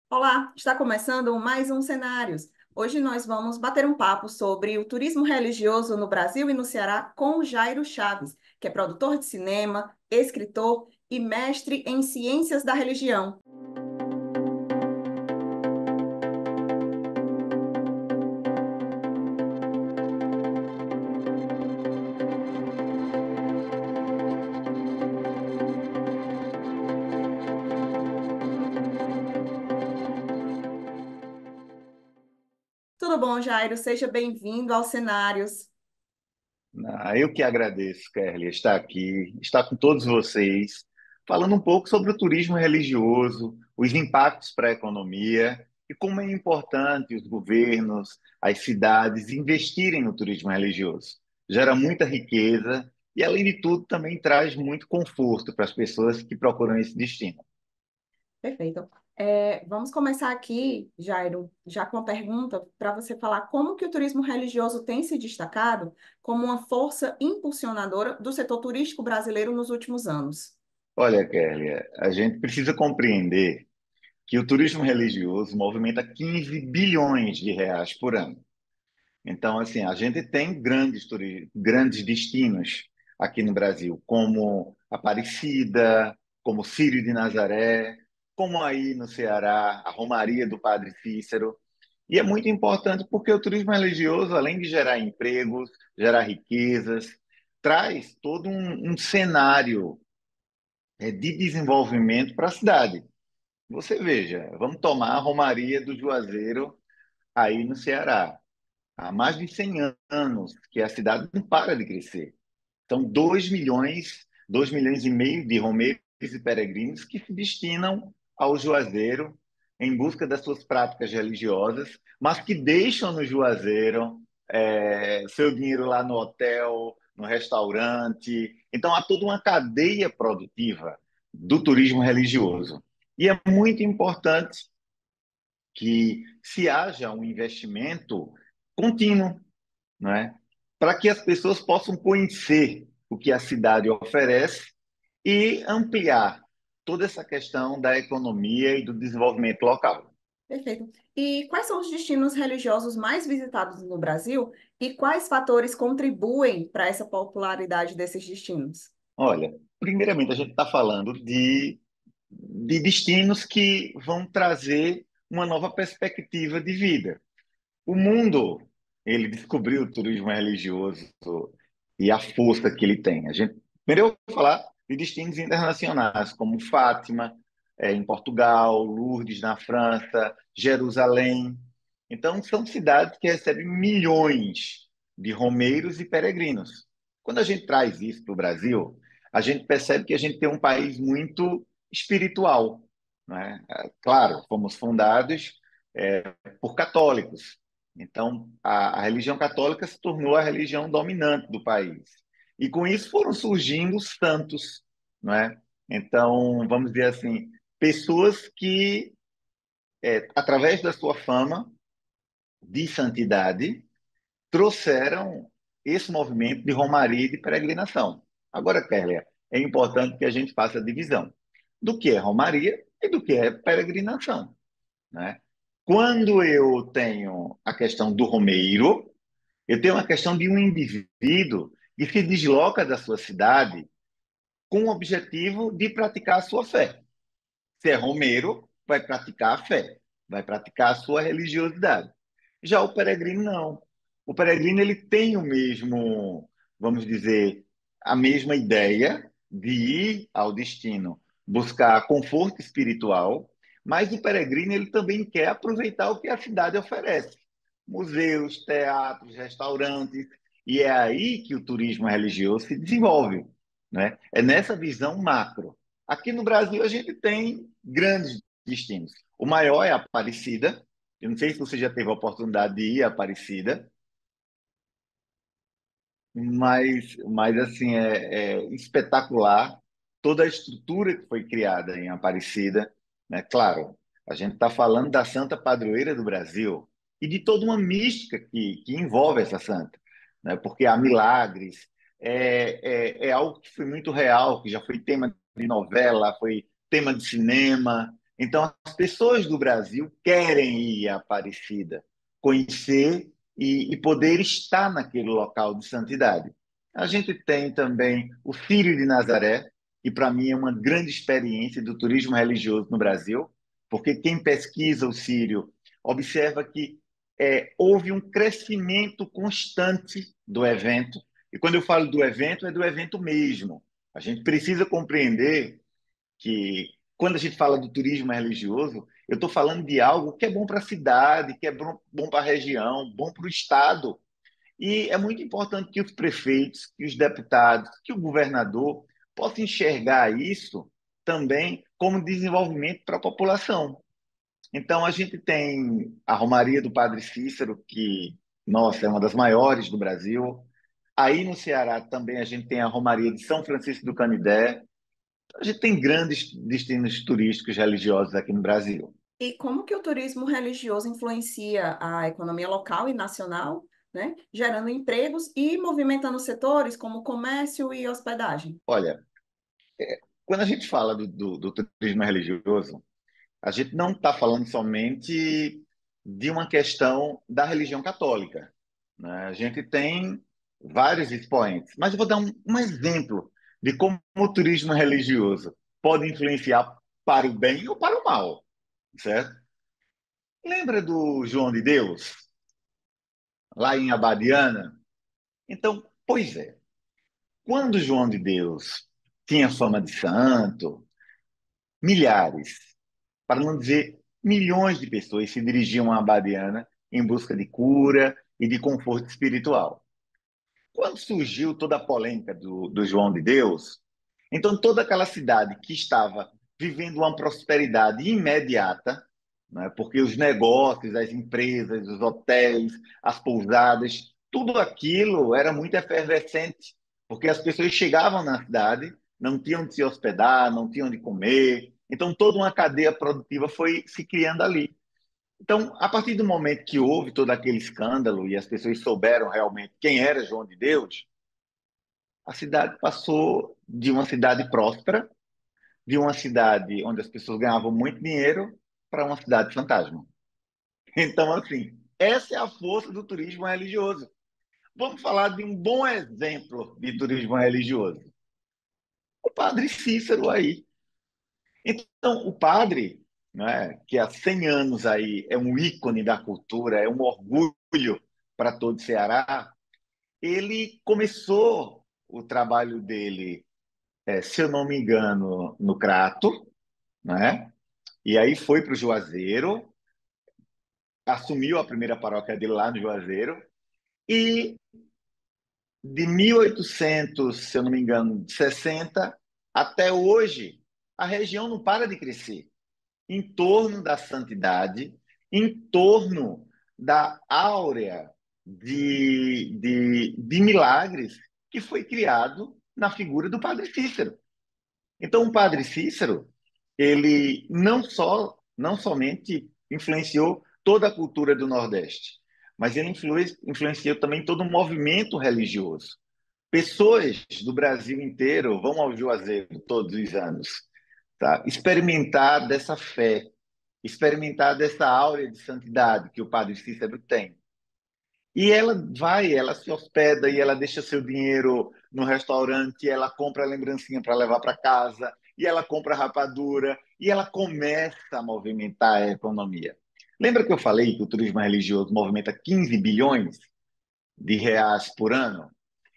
Olá, está começando mais um Cenários. Hoje nós vamos bater um papo sobre o turismo religioso no Brasil e no Ceará com o Jairo Chaves, que é produtor de cinema, escritor e mestre em ciências da religião. Tudo bom, Jairo? Seja bem-vindo aos Cenários. Eu que agradeço, Kelly, estar aqui, estar com todos vocês, falando um pouco sobre o turismo religioso, os impactos para a economia e como é importante os governos, as cidades investirem no turismo religioso. Gera muita riqueza e, além de tudo, também traz muito conforto para as pessoas que procuram esse destino. Perfeito. Vamos começar aqui, Jairo, já com uma pergunta para você falar como que o turismo religioso tem se destacado como uma força impulsionadora do setor turístico brasileiro nos últimos anos. Olha, Kelly, a gente precisa compreender que o turismo religioso movimenta 15 bilhões de reais por ano. Então, assim, a gente tem grandes destinos aqui no Brasil, como Aparecida, como Círio de Nazaré, como aí no Ceará, a Romaria do Padre Cícero. E é muito importante porque o turismo religioso, além de gerar empregos, gerar riquezas, traz todo um cenário de desenvolvimento para a cidade. Você veja, vamos tomar a Romaria do Juazeiro aí no Ceará. Há mais de 100 anos que a cidade não para de crescer. São 2 milhões e meio de romeiros e peregrinos que se destinam ao Juazeiro em busca das suas práticas religiosas, mas que deixam no Juazeiro seu dinheiro lá no hotel, no restaurante. Então, há toda uma cadeia produtiva do turismo religioso. E é muito importante que se haja um investimento contínuo, não é? Para que as pessoas possam conhecer o que a cidade oferece e ampliar toda essa questão da economia e do desenvolvimento local. Perfeito. E quais são os destinos religiosos mais visitados no Brasil e quais fatores contribuem para essa popularidade desses destinos? Olha, primeiramente a gente está falando de destinos que vão trazer uma nova perspectiva de vida. O mundo, ele descobriu o turismo religioso e a força que ele tem. Primeiro eu vou falar de destinos internacionais, como Fátima, em Portugal, Lourdes, na França, Jerusalém. Então, são cidades que recebem milhões de romeiros e peregrinos. Quando a gente traz isso para o Brasil, a gente percebe que a gente tem um país muito espiritual, não é? Claro, fomos fundados por católicos, então, a religião católica se tornou a religião dominante do país. E com isso foram surgindo os santos, não é? Então, vamos dizer assim, pessoas que, através da sua fama de santidade, trouxeram esse movimento de romaria e de peregrinação. Agora, Kélia, é importante que a gente faça a divisão do que é romaria e do que é peregrinação, né? Quando eu tenho a questão do romeiro, eu tenho uma questão de um indivíduo que se desloca da sua cidade com o objetivo de praticar a sua fé. Se é romeiro, vai praticar a fé, vai praticar a sua religiosidade. Já o peregrino não. O peregrino ele tem o mesmo, vamos dizer, a mesma ideia de ir ao destino, buscar conforto espiritual, mas o peregrino ele também quer aproveitar o que a cidade oferece. Museus, teatros, restaurantes, e é aí que o turismo religioso se desenvolve, né? É nessa visão macro. Aqui no Brasil, a gente tem grandes destinos. O maior é Aparecida. Eu não sei se você já teve a oportunidade de ir a Aparecida, mas assim, é espetacular toda a estrutura que foi criada em Aparecida, né? Claro, a gente está falando da Santa Padroeira do Brasil e de toda uma mística que envolve essa santa, né? Porque há milagres, é algo que foi muito real, que já foi tema de novela, foi tema de cinema. Então, as pessoas do Brasil querem ir à Aparecida, conhecer e poder estar naquele local de santidade. A gente tem também o Círio de Nazaré, que para mim é uma grande experiência do turismo religioso no Brasil, porque quem pesquisa o Círio observa que houve um crescimento constante do evento. E quando eu falo do evento, é do evento mesmo. A gente precisa compreender que quando a gente fala do turismo religioso, eu estou falando de algo que é bom para a cidade, que é bom para a região, bom para o estado. E é muito importante que os prefeitos, que os deputados, que o governador possam enxergar isso também como desenvolvimento para a população. Então, a gente tem a Romaria do Padre Cícero, que, nossa, é uma das maiores do Brasil. Aí no Ceará também a gente tem a Romaria de São Francisco do Canidé. A gente tem grandes destinos turísticos religiosos aqui no Brasil. E como que o turismo religioso influencia a economia local e nacional, né? Gerando empregos e movimentando setores como comércio e hospedagem? Olha, quando a gente fala do turismo religioso, a gente não está falando somente de uma questão da religião católica, né? A gente tem vários expoentes, mas eu vou dar um exemplo de como o turismo religioso pode influenciar para o bem ou para o mal, certo? Lembra do João de Deus, lá em Abadiana? Então, pois é, quando João de Deus tinha fama de santo, milhares, para não dizer milhões de pessoas se dirigiam à Abadiana em busca de cura e de conforto espiritual. Quando surgiu toda a polêmica do João de Deus, então toda aquela cidade que estava vivendo uma prosperidade imediata, né, porque os negócios, as empresas, os hotéis, as pousadas, tudo aquilo era muito efervescente, porque as pessoas chegavam na cidade, não tinham de se hospedar, não tinham de comer, então toda uma cadeia produtiva foi se criando ali. Então, a partir do momento que houve todo aquele escândalo e as pessoas souberam realmente quem era João de Deus, a cidade passou de uma cidade próspera, de uma cidade onde as pessoas ganhavam muito dinheiro, para uma cidade fantasma. Então, assim, essa é a força do turismo religioso. Vamos falar de um bom exemplo de turismo religioso. O padre Cícero aí. Então, o padre, né, que há 100 anos aí é um ícone da cultura, é um orgulho para todo o Ceará, ele começou o trabalho dele, se eu não me engano, no Crato, né? E aí foi para o Juazeiro, assumiu a primeira paróquia dele lá no Juazeiro, e de 1800, se eu não me engano, 60 até hoje, a região não para de crescer em torno da santidade, em torno da áurea de milagres que foi criado na figura do Padre Cícero. Então, o Padre Cícero, ele não somente influenciou toda a cultura do Nordeste, mas ele influenciou também todo o movimento religioso. Pessoas do Brasil inteiro vão ao Juazeiro todos os anos, tá? Experimentar dessa fé, experimentar dessa áurea de santidade que o Padre Cícero tem. E ela vai, ela se hospeda e ela deixa seu dinheiro no restaurante, ela compra a lembrancinha para levar para casa, e ela compra rapadura, e ela começa a movimentar a economia. Lembra que eu falei que o turismo religioso movimenta 15 bilhões de reais por ano?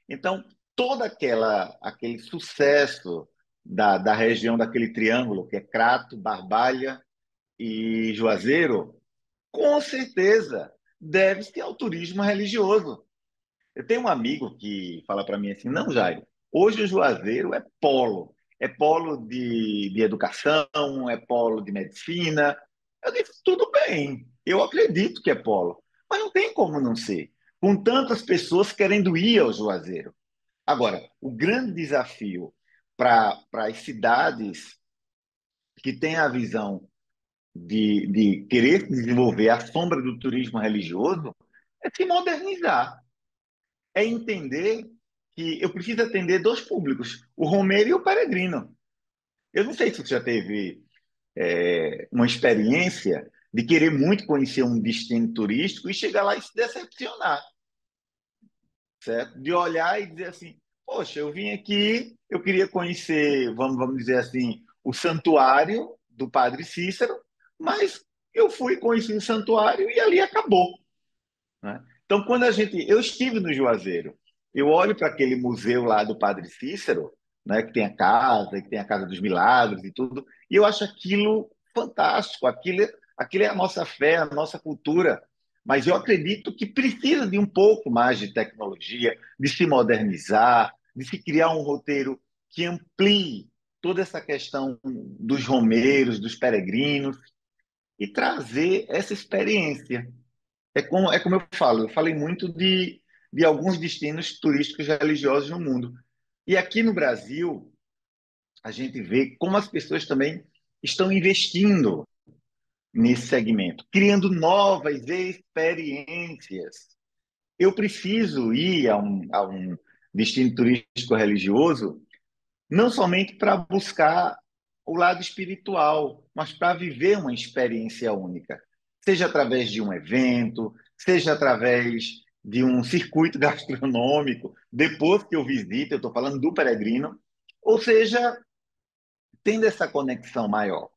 Então, todo aquele sucesso da região daquele triângulo, que é Crato, Barbalha e Juazeiro, com certeza deve-se ao turismo religioso. Eu tenho um amigo que fala para mim assim: não, Jairo, hoje o Juazeiro é polo de educação, é polo de medicina. Eu disse: tudo bem, eu acredito que é polo, mas não tem como não ser, com tantas pessoas querendo ir ao Juazeiro. Agora, o grande desafio para as cidades que têm a visão de querer desenvolver a sombra do turismo religioso é se modernizar, é entender que eu preciso atender dois públicos, o romeiro e o peregrino. Eu não sei se você já teve uma experiência de querer muito conhecer um destino turístico e chegar lá e se decepcionar, certo? De olhar e dizer assim, poxa, eu vim aqui, eu queria conhecer, vamos dizer assim, o santuário do Padre Cícero, mas eu fui conhecer o santuário e ali acabou, né? Então, quando eu estive no Juazeiro, eu olho para aquele museu lá do Padre Cícero, né, que tem a Casa dos Milagres e tudo, e eu acho aquilo fantástico, aquilo é a nossa fé, a nossa cultura, mas eu acredito que precisa de um pouco mais de tecnologia, de se modernizar, de se criar um roteiro que amplie toda essa questão dos romeiros, dos peregrinos, e trazer essa experiência. É como eu falei muito de alguns destinos turísticos religiosos no mundo. E aqui no Brasil, a gente vê como as pessoas também estão investindo nesse segmento, criando novas experiências. Eu preciso ir a um destino turístico religioso não somente para buscar o lado espiritual, mas para viver uma experiência única, seja através de um evento, seja através de um circuito gastronômico, depois que eu visito, eu estou falando do peregrino, ou seja, tendo essa conexão maior,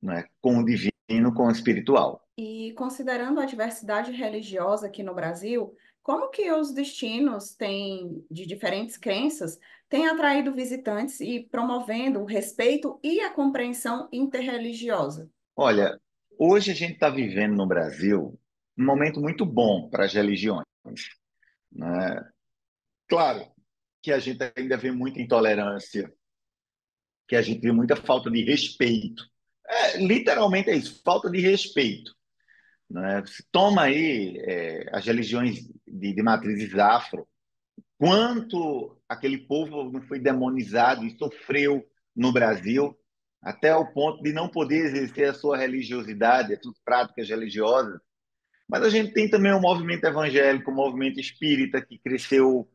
não é, com o divino, com o espiritual. E considerando a diversidade religiosa aqui no Brasil, como que os destinos têm, de diferentes crenças têm atraído visitantes e promovendo o respeito e a compreensão interreligiosa? Olha, hoje a gente está vivendo no Brasil um momento muito bom para as religiões, né? Claro que a gente ainda vê muita intolerância, que a gente vê muita falta de respeito. Literalmente é isso, falta de respeito, né? Se toma aí as religiões de matrizes afro, quanto aquele povo não foi demonizado e sofreu no Brasil, até o ponto de não poder exercer a sua religiosidade, as suas práticas religiosas. Mas a gente tem também o movimento evangélico, o movimento espírita, que cresceu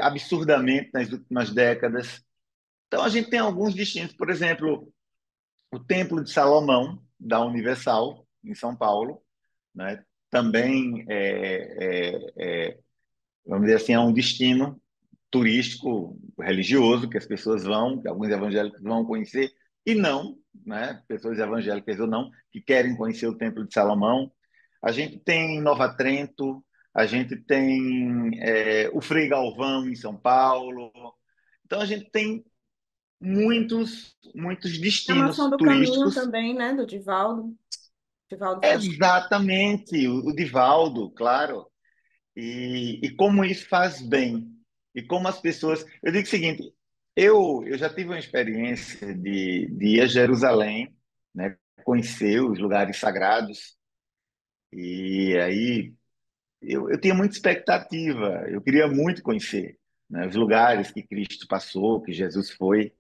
absurdamente nas últimas décadas. Então, a gente tem alguns destinos, por exemplo, o Templo de Salomão, da Universal, em São Paulo, né? Também, vamos dizer assim, é um destino turístico, religioso, que as pessoas vão, que alguns evangélicos vão conhecer, e não, né? Pessoas evangélicas ou não, que querem conhecer o Templo de Salomão. A gente tem Nova Trento, a gente tem o Frei Galvão, em São Paulo. Então, a gente tem muitos A Maçã destinos do Caminho turísticos. também, né, do Divaldo Faustino. Exatamente, o Divaldo, claro. E como isso faz bem. E como as pessoas. Eu digo o seguinte: eu já tive uma experiência de ir a Jerusalém, né, conhecer os lugares sagrados. E aí eu tinha muita expectativa, eu queria muito conhecer, né, os lugares que Cristo passou, que Jesus foi.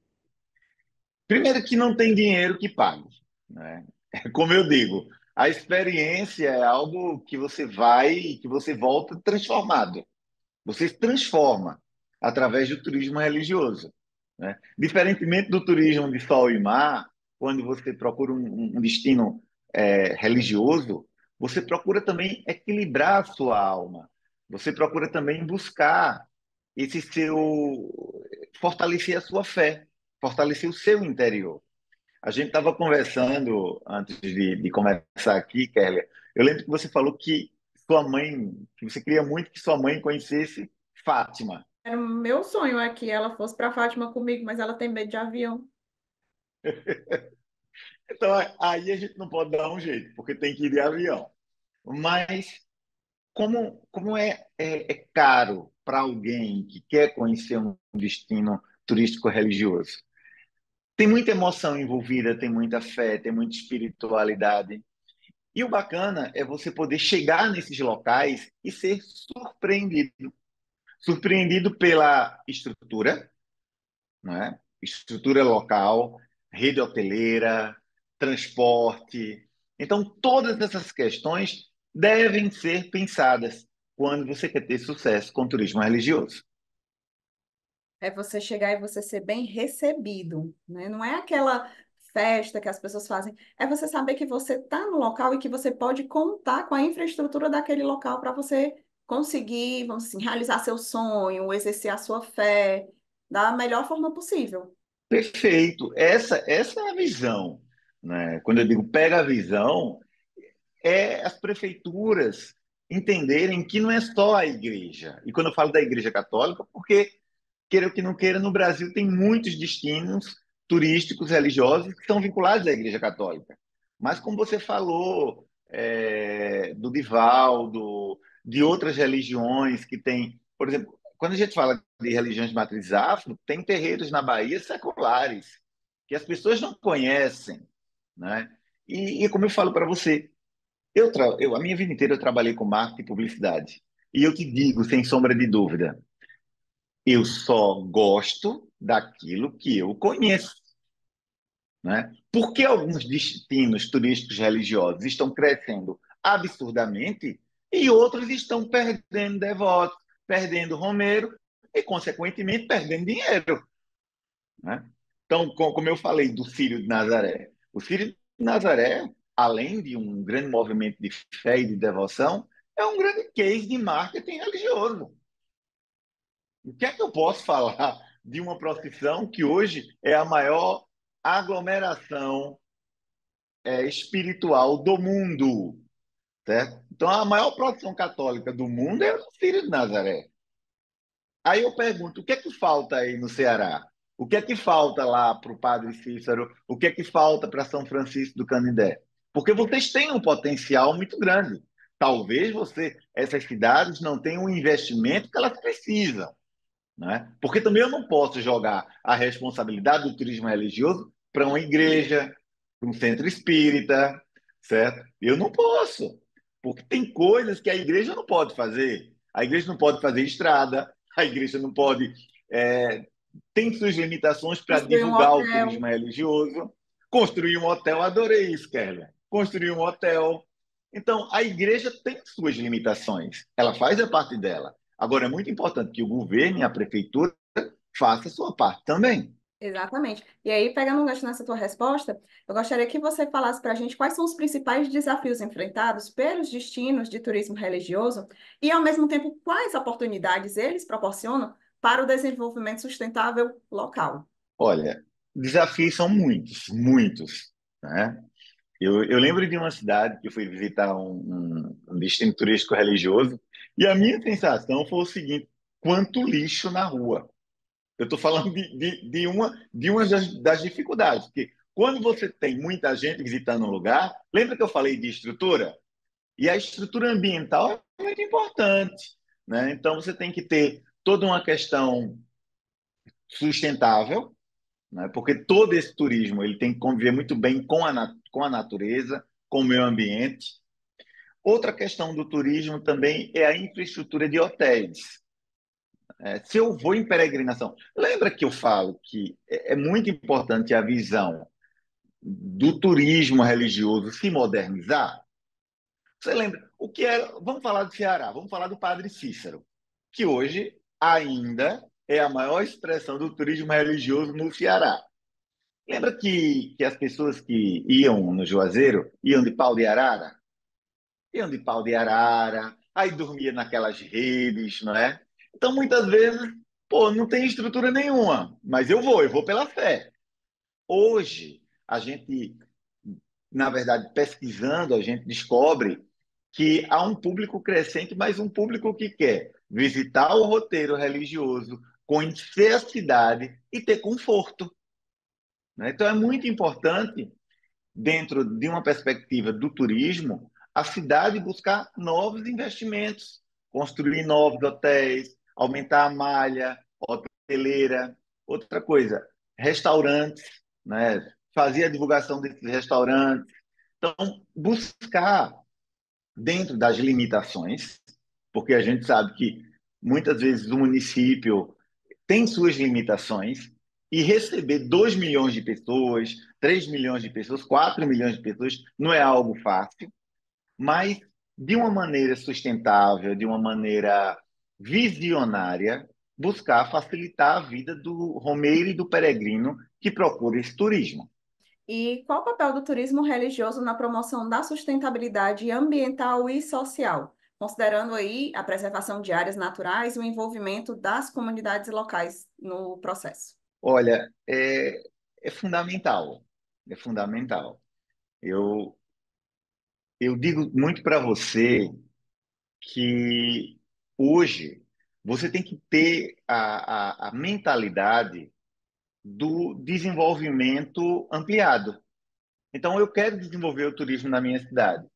Primeiro que não tem dinheiro que pague, né? É como eu digo, a experiência é algo que você vai e que você volta transformado. Você se transforma através do turismo religioso, né? Diferentemente do turismo de sol e mar, quando você procura um destino religioso, você procura também equilibrar a sua alma. Você procura também buscar esse fortalecer a sua fé, fortalecer o seu interior. A gente estava conversando antes de começar aqui, Kelly. Eu lembro que você falou que que você queria muito que sua mãe conhecesse Fátima. Era o meu sonho é que ela fosse para Fátima comigo, mas ela tem medo de avião. Então, aí a gente não pode dar um jeito, porque tem que ir de avião. Mas como é caro para alguém que quer conhecer um destino turístico religioso? Tem muita emoção envolvida, tem muita fé, tem muita espiritualidade. E o bacana é você poder chegar nesses locais e ser surpreendido. Surpreendido pela estrutura, né? Estrutura local, rede hoteleira, transporte. Então, todas essas questões devem ser pensadas quando você quer ter sucesso com turismo religioso. É você chegar e você ser bem recebido, né? Não é aquela festa que as pessoas fazem, é você saber que você está no local e que você pode contar com a infraestrutura daquele local para você conseguir, vamos assim, realizar seu sonho, exercer a sua fé da melhor forma possível. Perfeito. Essa é a visão, né? Quando eu digo pega a visão, é as prefeituras entenderem que não é só a igreja. E quando eu falo da Igreja Católica, porque, queira ou que não queira, no Brasil tem muitos destinos turísticos religiosos que são vinculados à Igreja Católica. Mas como você falou, do Divaldo, de outras religiões que tem, por exemplo, quando a gente fala de religiões de matriz afro, tem terreiros na Bahia seculares que as pessoas não conhecem, né? E como eu falo para você, a minha vida inteira eu trabalhei com marketing e publicidade. E eu te digo, sem sombra de dúvida, eu só gosto daquilo que eu conheço, né? Porque alguns destinos turísticos religiosos estão crescendo absurdamente e outros estão perdendo devotos, perdendo romeiro e, consequentemente, perdendo dinheiro, né? Então, como eu falei do Círio de Nazaré, o Círio de Nazaré, além de um grande movimento de fé e de devoção, é um grande case de marketing religioso. O que é que eu posso falar de uma procissão que hoje é a maior aglomeração espiritual do mundo, certo? Então, a maior procissão católica do mundo é o Círio de Nazaré. Aí eu pergunto, o que é que falta aí no Ceará? O que é que falta lá para o Padre Cícero? O que é que falta para São Francisco do Canindé? Porque vocês têm um potencial muito grande. Talvez essas cidades não tenham o investimento que elas precisam, né? Porque também eu não posso jogar a responsabilidade do turismo religioso para uma igreja, para um centro espírita, certo? Eu não posso, porque tem coisas que a igreja não pode fazer. A igreja não pode fazer estrada, a igreja não pode. é, Tem suas limitações para Construir um divulgar o turismo hotel. religioso. Construir um hotel, adorei isso, Kerlia. Construir um hotel. Então, a igreja tem suas limitações, ela faz a parte dela. Agora, é muito importante que o governo e a prefeitura façam a sua parte também. Exatamente. E aí, pegando um gancho nessa tua resposta, eu gostaria que você falasse para a gente quais são os principais desafios enfrentados pelos destinos de turismo religioso e, ao mesmo tempo, quais oportunidades eles proporcionam para o desenvolvimento sustentável local. Olha, desafios são muitos, muitos, né? Eu lembro de uma cidade que eu fui visitar um destino turístico religioso e a minha sensação foi o seguinte: quanto lixo na rua. Eu estou falando de uma das dificuldades, porque quando você tem muita gente visitando um lugar, lembra que eu falei de estrutura? E a estrutura ambiental é muito importante, né? Então você tem que ter toda uma questão sustentável, né? Porque todo esse turismo ele tem que conviver muito bem com a natureza, com o meio ambiente. Outra questão do turismo também é a infraestrutura de hotéis. Se eu vou em peregrinação, lembra que eu falo que é muito importante a visão do turismo religioso se modernizar? Você lembra o que era? Vamos falar do Ceará, vamos falar do Padre Cícero, que hoje ainda é a maior expressão do turismo religioso no Ceará. Lembra que as pessoas que iam no Juazeiro iam de pau de arara? Iam de pau de arara, aí dormia naquelas redes, não é? Então, muitas vezes, pô, não tem estrutura nenhuma, mas eu vou pela fé. Hoje, a gente, na verdade, pesquisando, a gente descobre que há um público crescente, mas um público que quer visitar o roteiro religioso, conhecer a cidade e ter conforto, né? Então, é muito importante dentro de uma perspectiva do turismo, a cidade buscar novos investimentos, construir novos hotéis, aumentar a malha hoteleira. Outra coisa, restaurantes, né? Fazer a divulgação desses restaurantes. Então, buscar dentro das limitações, porque a gente sabe que muitas vezes o município tem suas limitações e receber 2 milhões de pessoas, 3 milhões de pessoas, 4 milhões de pessoas não é algo fácil, mas de uma maneira sustentável, de uma maneira visionária, buscar facilitar a vida do romeiro e do peregrino que procura esse turismo. E qual o papel do turismo religioso na promoção da sustentabilidade ambiental e social, considerando aí a preservação de áreas naturais e o envolvimento das comunidades locais no processo? Olha, é fundamental, é fundamental. Eu, eu digo muito para você que hoje você tem que ter a mentalidade do desenvolvimento ampliado. Então, eu quero desenvolver o turismo na minha cidade,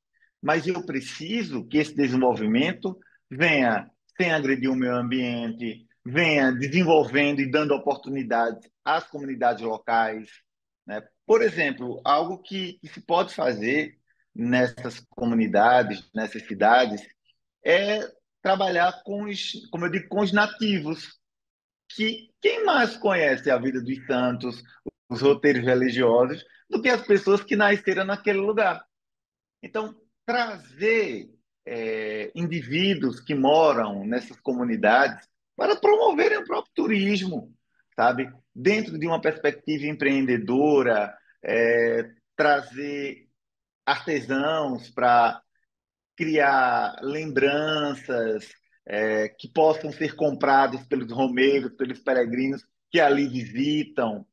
mas eu preciso que esse desenvolvimento venha sem agredir o meio ambiente, venha desenvolvendo e dando oportunidades às comunidades locais, né? Por exemplo, algo que se pode fazer nessas comunidades, nessas cidades, é trabalhar com os, como eu digo, com os nativos, que quem mais conhece a vida dos santos, os roteiros religiosos, do que as pessoas que nasceram naquele lugar. Então, trazer indivíduos que moram nessas comunidades para promoverem o próprio turismo, sabe? Dentro de uma perspectiva empreendedora, trazer artesãos para criar lembranças que possam ser compradas pelos romeiros, pelos peregrinos que ali visitam,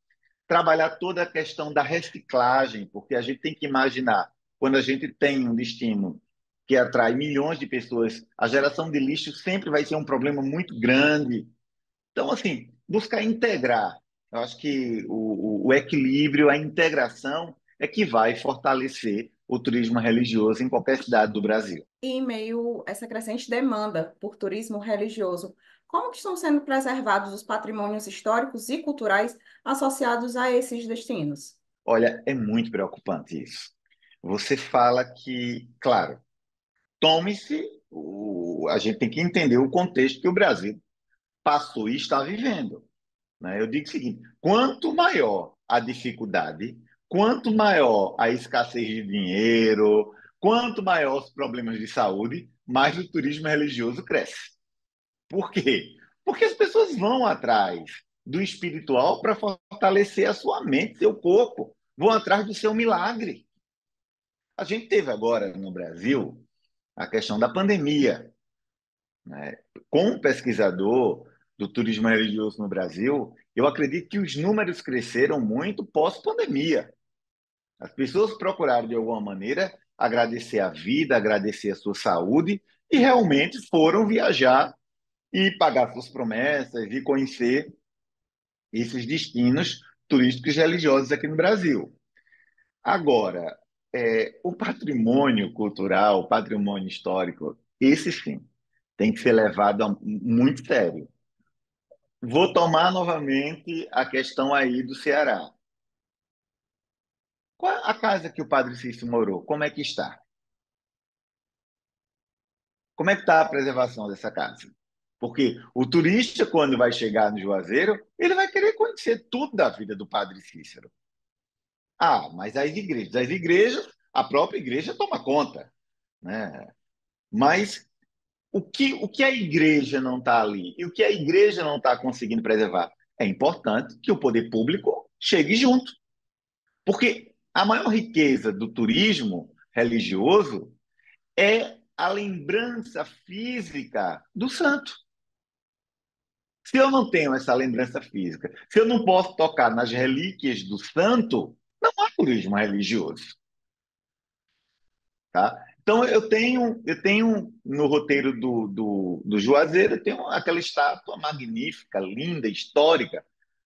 trabalhar toda a questão da reciclagem, porque a gente tem que imaginar, quando a gente tem um destino que atrai milhões de pessoas, a geração de lixo sempre vai ser um problema muito grande. Então, assim, buscar integrar. Eu acho que o equilíbrio, a integração é que vai fortalecer o turismo religioso em qualquer cidade do Brasil. E em meio a essa crescente demanda por turismo religioso, como que estão sendo preservados os patrimônios históricos e culturais associados a esses destinos? Olha, é muito preocupante isso. Você fala que, claro, tome-se, a gente tem que entender o contexto que o Brasil passou e está vivendo, né? Eu digo o seguinte: quanto maior a dificuldade, quanto maior a escassez de dinheiro, quanto maior os problemas de saúde, mais o turismo religioso cresce. Por quê? Porque as pessoas vão atrás do espiritual para fortalecer a sua mente, seu corpo, vão atrás do seu milagre. A gente teve agora no Brasil a questão da pandemia, né? Como pesquisador do turismo religioso no Brasil, eu acredito que os números cresceram muito pós-pandemia. As pessoas procuraram, de alguma maneira, agradecer a vida, agradecer a sua saúde e realmente foram viajar e pagar suas promessas e conhecer esses destinos turísticos religiosos aqui no Brasil. Agora, o patrimônio cultural, o patrimônio histórico, esse sim, tem que ser levado muito sério. Vou tomar novamente a questão aí do Ceará. Qual a casa que o Padre Cícero morou? Como é que está? Como é que está a preservação dessa casa? Porque o turista, quando vai chegar no Juazeiro, ele vai querer conhecer tudo da vida do Padre Cícero. Ah, mas as igrejas, a própria igreja toma conta, né? Mas o que a igreja não está ali e o que a igreja não está conseguindo preservar? É importante que o poder público chegue junto. Porque a maior riqueza do turismo religioso é a lembrança física do santo. Se eu não tenho essa lembrança física, se eu não posso tocar nas relíquias do santo, não há turismo religioso, tá? Então eu tenho no roteiro do Juazeiro, eu tenho aquela estátua magnífica, linda, histórica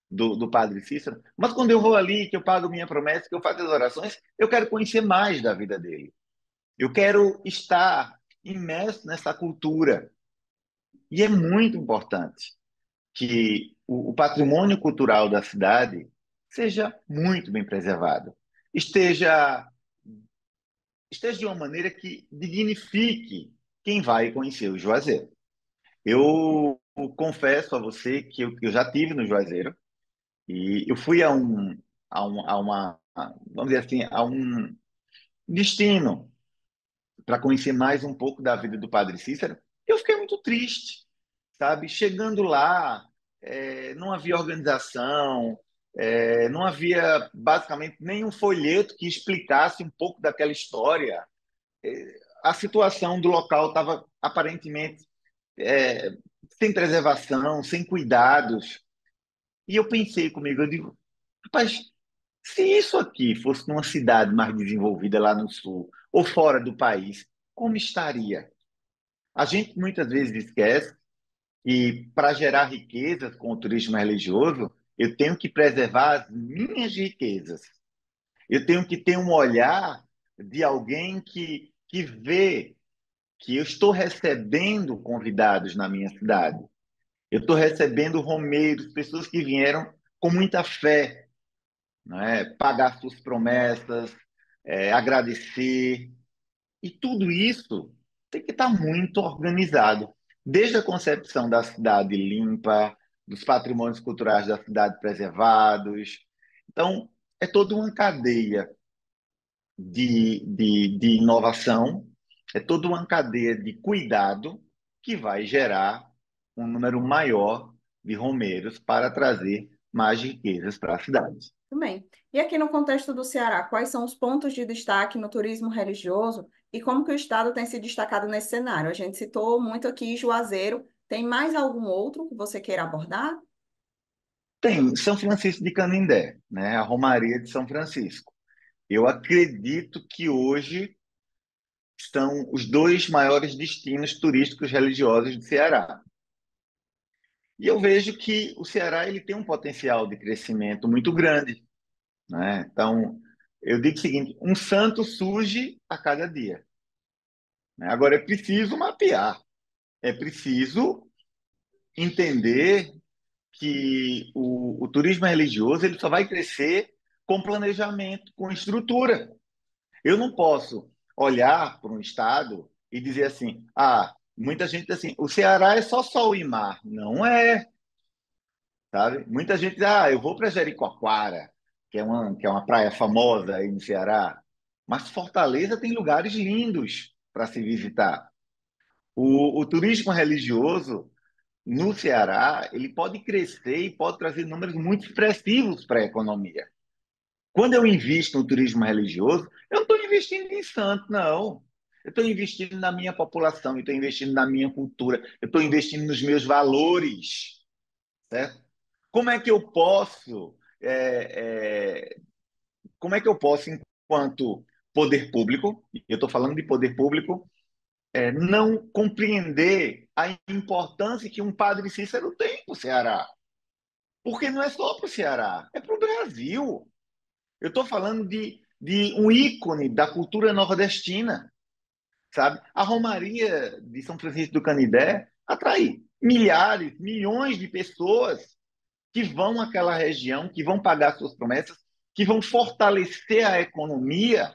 do Padre Cícero. Mas quando eu vou ali, que eu pago minha promessa, que eu faço as orações, eu quero conhecer mais da vida dele. Eu quero estar imerso nessa cultura. E é muito importante que o patrimônio cultural da cidade seja muito bem preservado, esteja, esteja de uma maneira que dignifique quem vai conhecer o Juazeiro. Eu confesso a você que eu já tive no Juazeiro e eu fui a uma, vamos dizer assim, a um destino para conhecer mais um pouco da vida do Padre Cícero. Eu fiquei muito triste, sabe? Chegando lá, não havia organização, Não havia basicamente nenhum folheto que explicasse um pouco daquela história. A situação do local estava aparentemente é, sem preservação, sem cuidados. E eu pensei comigo, eu digo, rapaz, se isso aqui fosse numa cidade mais desenvolvida lá no sul ou fora do país, como estaria? A gente muitas vezes esquece que para gerar riquezas com o turismo religioso, eu tenho que preservar as minhas riquezas. Eu tenho que ter um olhar de alguém que vê que eu estou recebendo convidados na minha cidade. Eu estou recebendo romeiros, pessoas que vieram com muita fé, né? Pagar suas promessas, agradecer. E tudo isso tem que estar muito organizado. Desde a concepção da cidade limpa, dos patrimônios culturais da cidade preservados. Então, é toda uma cadeia de inovação, é toda uma cadeia de cuidado que vai gerar um número maior de romeiros para trazer mais riquezas para a cidade. Tudo bem. E aqui no contexto do Ceará, quais são os pontos de destaque no turismo religioso e como que o Estado tem se destacado nesse cenário? A gente citou muito aqui Juazeiro. Tem mais algum outro que você queira abordar? Tem São Francisco de Canindé, né? A Romaria de São Francisco. Eu acredito que hoje são os dois maiores destinos turísticos religiosos do Ceará. E eu vejo que o Ceará ele tem um potencial de crescimento muito grande, né? Então, eu digo o seguinte: um santo surge a cada dia, né? Agora é preciso mapear, é preciso entender que o turismo religioso ele só vai crescer com planejamento, com estrutura. Eu não posso olhar para um estado e dizer assim, muita gente diz assim, o Ceará é só sol e mar. Não é, sabe? Muita gente diz, eu vou para Jericoacoara, que é uma praia famosa aí no Ceará. Mas Fortaleza tem lugares lindos para se visitar. O turismo religioso no Ceará, ele pode crescer e pode trazer números muito expressivos para a economia. Quando eu invisto no turismo religioso, eu não estou investindo em santo, não. Eu estou investindo na minha população, eu estou investindo na minha cultura, eu estou investindo nos meus valores, certo? Como é que eu posso, como é que eu posso, enquanto poder público, e eu estou falando de poder público, não compreender a importância que um padre Cícero tem para o Ceará? Porque não é só para o Ceará, é para o Brasil. Eu estou falando de um ícone da cultura nordestina, sabe? A Romaria de São Francisco do Canidé atrai milhares, milhões de pessoas que vão àquela região, que vão pagar suas promessas, que vão fortalecer a economia.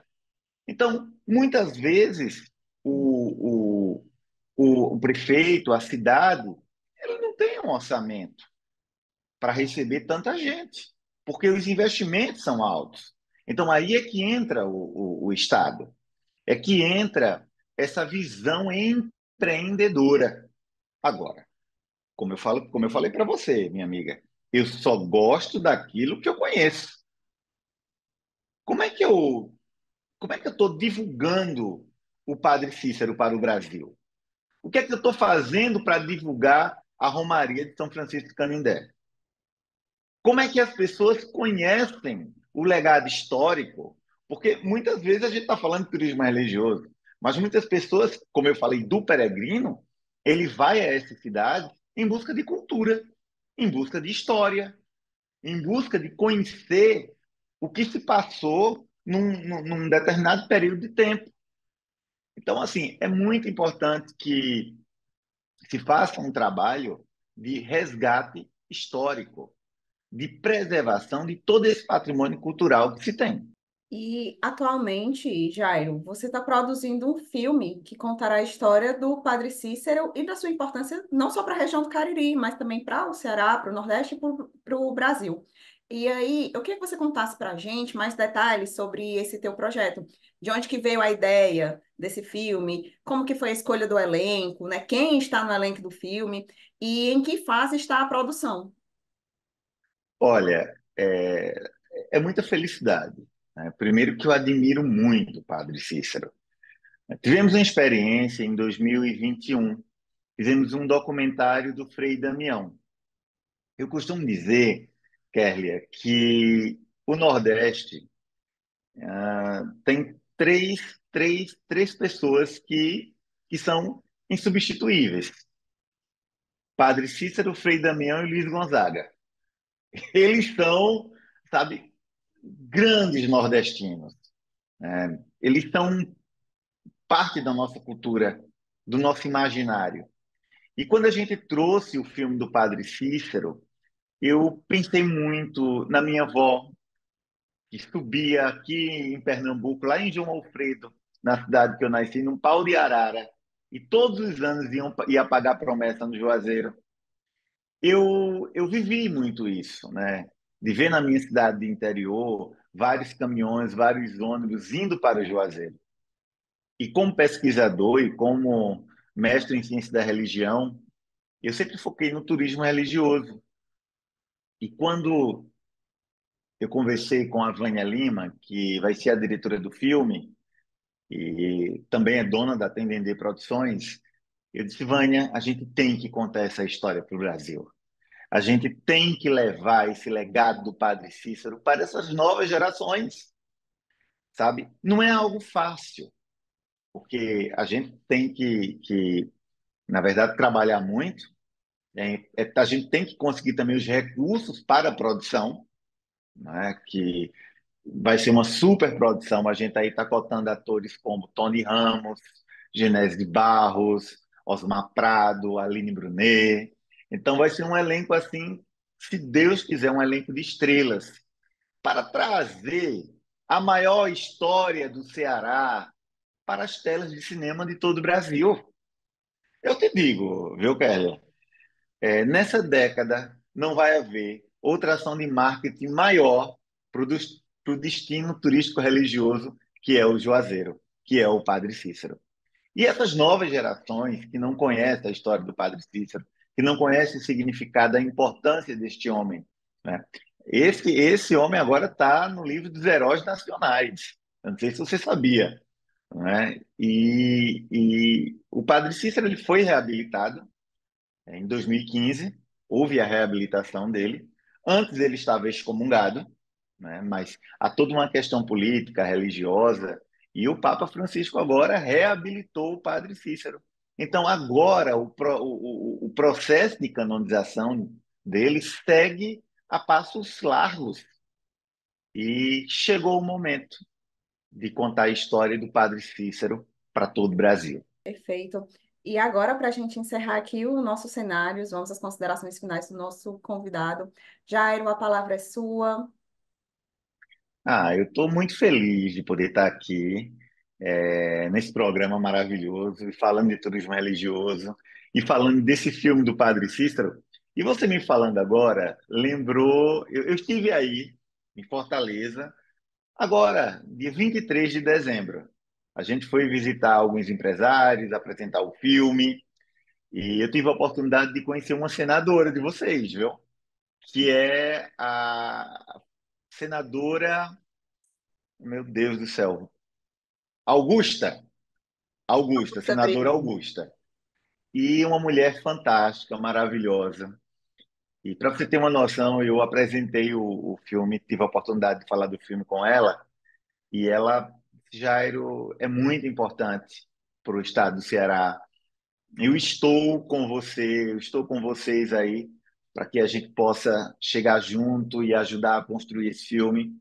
Então, muitas vezes, o prefeito, a cidade, ele não tem um orçamento para receber tanta gente, porque os investimentos são altos. Então, aí é que entra o Estado, é que entra essa visão empreendedora. Agora, como eu falei para você, minha amiga, eu só gosto daquilo que eu conheço. Como é que eu, como é que eu estou divulgando o Padre Cícero para o Brasil? O que é que eu estou fazendo para divulgar a Romaria de São Francisco de Canindé? Como é que as pessoas conhecem o legado histórico? Porque muitas vezes a gente está falando de turismo religioso, mas muitas pessoas, como eu falei, do peregrino, ele vai a essa cidade em busca de cultura, em busca de história, em busca de conhecer o que se passou num determinado período de tempo. Então, assim, é muito importante que se faça um trabalho de resgate histórico, de preservação de todo esse patrimônio cultural que se tem. E atualmente, Jairo, você está produzindo um filme que contará a história do Padre Cícero e da sua importância não só para a região do Cariri, mas também para o Ceará, para o Nordeste e para o Brasil. E aí, eu queria que você contasse para a gente mais detalhes sobre esse teu projeto. De onde que veio a ideia desse filme? Como que foi a escolha do elenco, né? Quem está no elenco do filme? E em que fase está a produção? Olha, é muita felicidade, né? Primeiro que eu admiro muito o Padre Cícero. Tivemos uma experiência em 2021, fizemos um documentário do Frei Damião. Eu costumo dizer, Kerlia, que o Nordeste tem três pessoas que são insubstituíveis. Padre Cícero, Frei Damião e Luiz Gonzaga. Eles são, sabe, grandes nordestinos, né? Eles são parte da nossa cultura, do nosso imaginário. E quando a gente trouxe o filme do Padre Cícero, eu pensei muito na minha avó, que subia aqui em Pernambuco, lá em João Alfredo, na cidade que eu nasci, num pau de arara, e todos os anos ia pagar promessa no Juazeiro. Eu vivi muito isso, né? De ver na minha cidade de interior vários caminhões, vários ônibus indo para o Juazeiro. E como pesquisador e como mestre em ciência da religião, eu sempre foquei no turismo religioso. E quando eu conversei com a Vânia Lima, que vai ser a diretora do filme, e também é dona da Tendendê Produções, eu disse, Vânia, a gente tem que contar essa história para o Brasil. A gente tem que levar esse legado do Padre Cícero para essas novas gerações, sabe? Não é algo fácil, porque a gente tem que na verdade, trabalhar muito. A gente tem que conseguir também os recursos para a produção, né? Que vai ser uma super produção. A gente aí está cotando atores como Tony Ramos, Genésio de Barros, Osmar Prado, Aline Brunet. Então vai ser um elenco assim, se Deus quiser, um elenco de estrelas para trazer a maior história do Ceará para as telas de cinema de todo o Brasil. Eu te digo, viu, Kelly? Nessa década não vai haver outra ação de marketing maior para o destino turístico religioso que é o Juazeiro, que é o Padre Cícero. E essas novas gerações que não conhecem a história do Padre Cícero, que não conhecem o significado, a importância deste homem, né? Esse homem agora está no livro dos heróis nacionais. Eu não sei se você sabia, né? E o Padre Cícero ele foi reabilitado em 2015, houve a reabilitação dele. Antes ele estava excomungado, né? Mas há toda uma questão política, religiosa, e o Papa Francisco agora reabilitou o Padre Cícero. Então, agora, o processo de canonização dele segue a passos largos. E chegou o momento de contar a história do Padre Cícero para todo o Brasil. Perfeito. E agora, para a gente encerrar aqui os nossos cenários, vamos às considerações finais do nosso convidado. Jairo, a palavra é sua. Eu estou muito feliz de poder estar aqui nesse programa maravilhoso, e falando de turismo religioso e falando desse filme do Padre Cícero. E você me falando agora, lembrou, eu estive aí em Fortaleza, agora, dia 23 de dezembro. A gente foi visitar alguns empresários, apresentar o filme, e eu tive a oportunidade de conhecer uma senadora de vocês, viu? Que é a senadora, meu Deus do céu, Augusta, Augusta, senadora Augusta. E uma mulher fantástica, maravilhosa. E para você ter uma noção, eu apresentei o filme, tive a oportunidade de falar do filme com ela, e ela, Jairo, é muito importante para o estado do Ceará. Eu estou com você, eu estou com vocês aí, para que a gente possa chegar junto e ajudar a construir esse filme.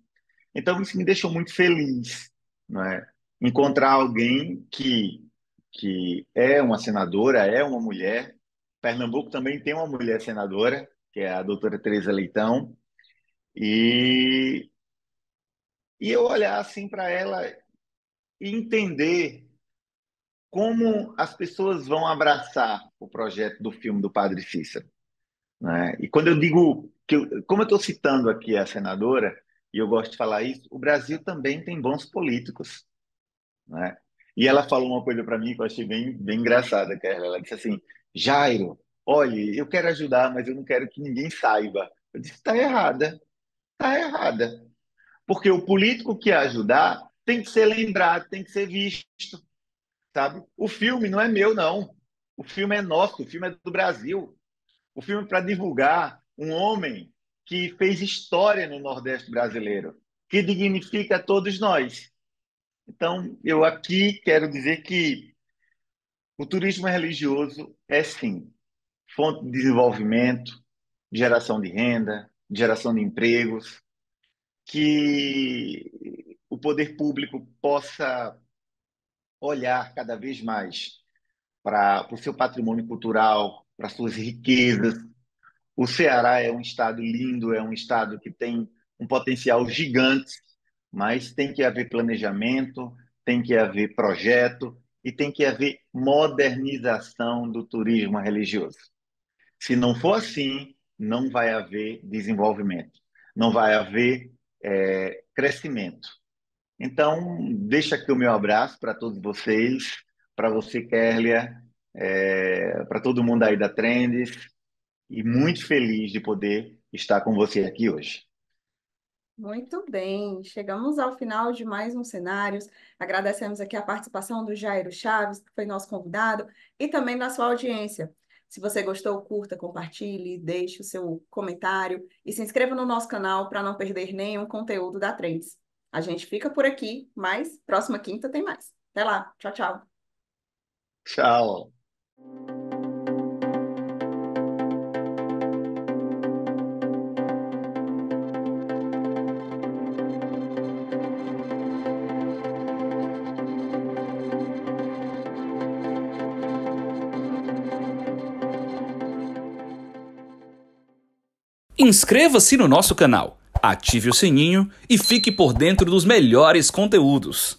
Então, isso me deixou muito feliz, não é? Encontrar alguém que é uma senadora, é uma mulher. Pernambuco também tem uma mulher senadora, que é a doutora Tereza Leitão, e, e eu olhar assim para ela e entender como as pessoas vão abraçar o projeto do filme do Padre Cícero, né? E quando eu digo como eu estou citando aqui a senadora, e eu gosto de falar isso, o Brasil também tem bons políticos, né? E ela falou uma coisa para mim que eu achei bem engraçada, que ela disse assim, Jairo, olha, eu quero ajudar, mas eu não quero que ninguém saiba. Eu disse, está errada. está errada. Porque o político que ajudar tem que ser lembrado, tem que ser visto, sabe? O filme não é meu, não. O filme é nosso, o filme é do Brasil. O filme é para divulgar um homem que fez história no Nordeste brasileiro, que dignifica todos nós. Então, eu aqui quero dizer que o turismo religioso é, sim, fonte de desenvolvimento, geração de renda, geração de empregos, que o poder público possa olhar cada vez mais para o seu patrimônio cultural, para suas riquezas. O Ceará é um estado lindo, é um estado que tem um potencial gigante, mas tem que haver planejamento, tem que haver projeto e tem que haver modernização do turismo religioso. Se não for assim, não vai haver desenvolvimento, não vai haver crescimento. Então, deixa aqui o meu abraço para todos vocês, para você, Kélia, para todo mundo aí da Trendes, e muito feliz de poder estar com você aqui hoje. Muito bem, chegamos ao final de mais um Cenários. Agradecemos aqui a participação do Jairo Chaves, que foi nosso convidado, e também da sua audiência. Se você gostou, curta, compartilhe, deixe o seu comentário e se inscreva no nosso canal para não perder nenhum conteúdo da Trends. A gente fica por aqui, mas próxima quinta tem mais. Até lá, tchau, tchau. Tchau. Inscreva-se no nosso canal, ative o sininho e fique por dentro dos melhores conteúdos.